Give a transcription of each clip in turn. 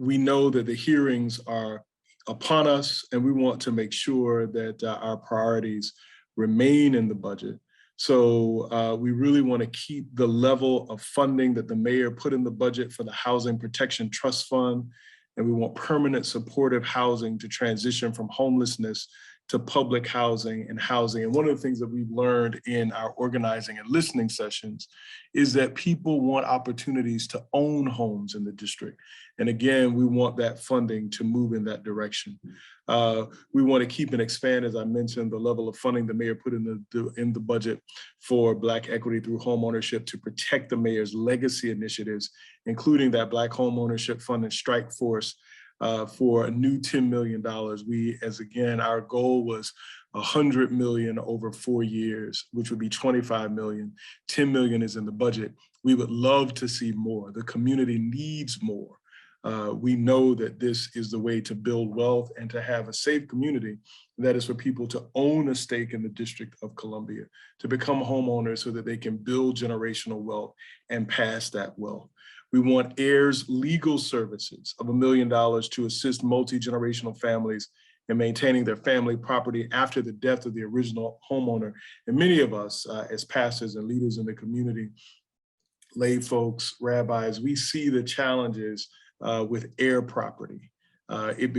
we know that the hearings are upon us, and we want to make sure that our priorities remain in the budget. So we really want to keep the level of funding that the mayor put in the budget for the Housing Protection Trust Fund, and we want permanent supportive housing to transition from homelessness to public housing and housing. And one of the things that we've learned in our organizing and listening sessions is that people want opportunities to own homes in the district. And again, we want that funding to move in that direction. We want to keep and expand, as I mentioned, the level of funding the mayor put in the budget for Black equity through homeownership to protect the mayor's legacy initiatives, including that Black Homeownership Fund and Strike Force, for a new $10 million. Our goal was 100 million over 4 years, which would be 25 million. 10 million is in the budget. We would love to see more. The community needs more. We know that this is the way to build wealth and to have a safe community. That is for people to own a stake in the District of Columbia, to become homeowners so that they can build generational wealth and pass that wealth. We want heirs legal services of $1 million to assist multi-generational families in maintaining their family property after the death of the original homeowner. And many of us as pastors and leaders in the community, lay folks, rabbis, we see the challenges with heir property. It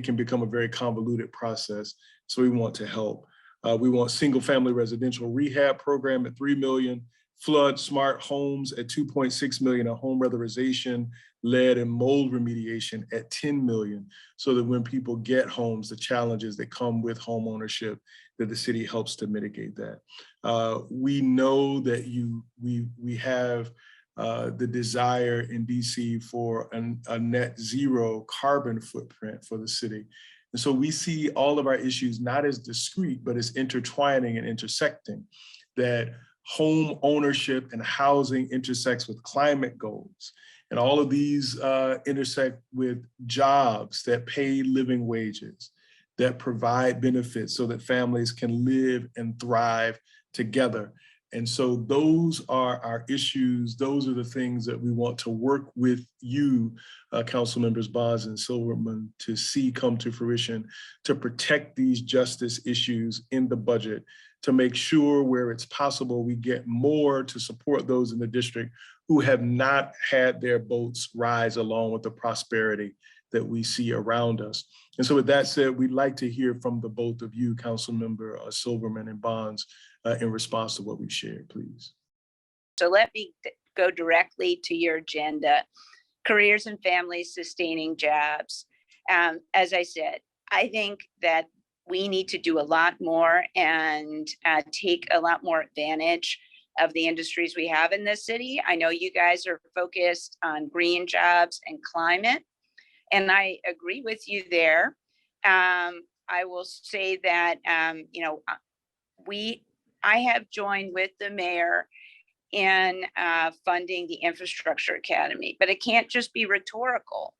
can become a very convoluted process. So we want to help. We want single family residential rehab program at 3 million. Flood smart homes at 2.6 million, a home weatherization, lead and mold remediation at 10 million, so that when people get homes, the challenges that come with home ownership, that the city helps to mitigate that. We know that we have the desire in DC for a net zero carbon footprint for the city. And so we see all of our issues not as discrete, but as intertwining and intersecting, that home ownership and housing intersects with climate goals. And all of these intersect with jobs that pay living wages, that provide benefits so that families can live and thrive together. And so those are our issues. Those are the things that we want to work with you, Council Members Bonds and Silverman, to see come to fruition, to protect these justice issues in the budget, to make sure where it's possible we get more to support those in the district who have not had their boats rise along with the prosperity that we see around us. And so with that said, we'd like to hear from the both of you, Councilmember Silverman and Bonds, in response to what we've shared, please. So let me go directly to your agenda, careers and families sustaining jobs. As I said, I think that we need to do a lot more and take a lot more advantage of the industries we have in this city. I know you guys are focused on green jobs and climate, and I agree with you there. I will say that, I have joined with the mayor in funding the Infrastructure Academy, but it can't just be rhetorical.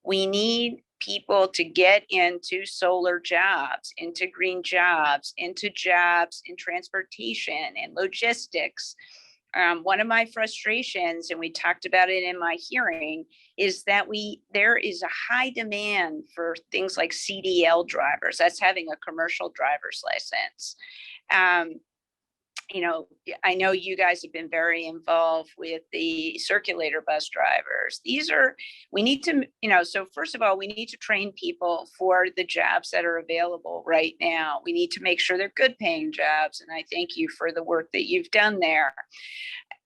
We need people to get into solar jobs, into green jobs, into jobs in transportation and logistics. One of my frustrations, and we talked about it in my hearing, is that there is a high demand for things like CDL drivers. That's having a commercial driver's license. I know you guys have been very involved with the circulator bus drivers. We need to, so first of all, we need to train people for the jobs that are available right now. We need to make sure they're good paying jobs. And I thank you for the work that you've done there.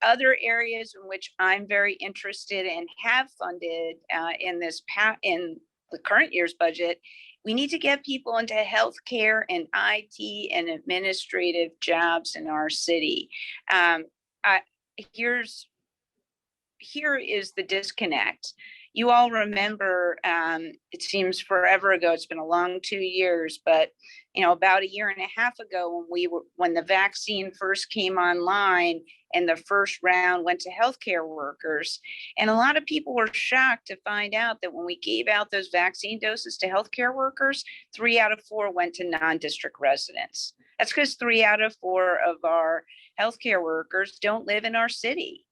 Other areas in which I'm very interested and have funded in the current year's budget, we need to get people into healthcare and IT and administrative jobs in our city. Here is the disconnect. You all remember, it seems forever ago, it's been a long 2 years, but about 1.5 years ago when the vaccine first came online and the first round went to healthcare workers, and a lot of people were shocked to find out that when we gave out those vaccine doses to healthcare workers, 3 out of 4 went to non-district residents. That's because 3 out of 4 of our healthcare workers don't live in our city.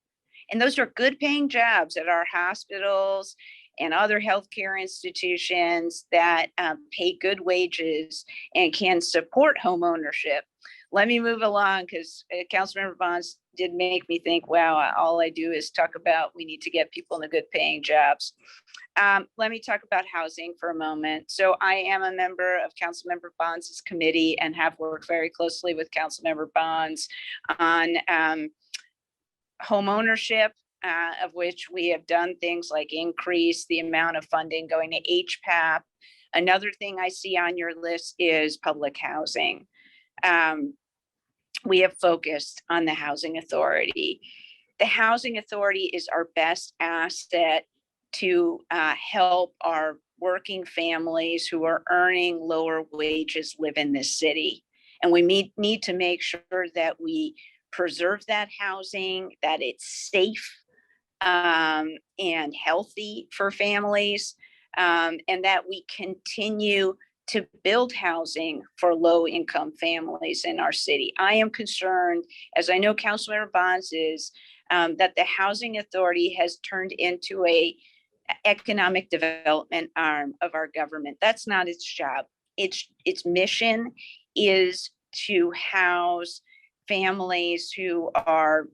And those are good paying jobs at our hospitals and other healthcare institutions that pay good wages and can support home ownership. Let me move along, because Councilmember Bonds did make me think, wow, all I do is talk about we need to get people into good paying jobs. Let me talk about housing for a moment. So I am a member of Councilmember Bonds' committee and have worked very closely with Councilmember Bonds on home ownership, of which we have done things like increase the amount of funding going to HPAP. Another thing I see on your list is public housing. We have focused on the Housing Authority. The Housing Authority is our best asset to help our working families who are earning lower wages live in this city. And we need to make sure that we preserve that housing, that it's safe and healthy for families, and that we continue to build housing for low-income families in our city. I am concerned, as I know Councilmember Bonds is, that the Housing Authority has turned into a economic development arm of our government. That's not its job. Its mission is to house families who are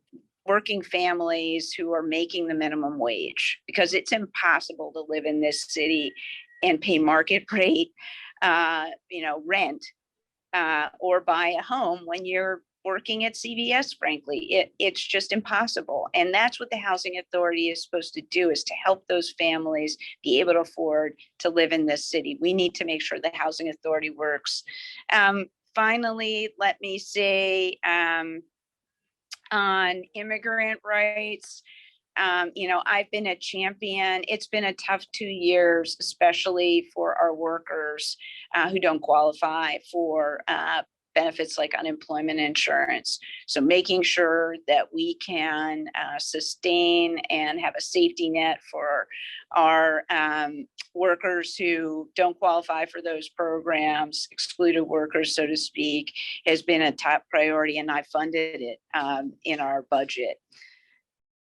working families who are making the minimum wage, because it's impossible to live in this city and pay market rate rent or buy a home when you're working at CVS. Frankly, it's just impossible. And that's what the Housing Authority is supposed to do, is to help those families be able to afford to live in this city. We need to make sure the Housing Authority works. Finally, let me say on immigrant rights, I've been a champion. It's been a tough 2 years, especially for our workers who don't qualify for benefits like unemployment insurance. So making sure that we can sustain and have a safety net for our workers who don't qualify for those programs, excluded workers, so to speak, has been a top priority, and I funded it in our budget.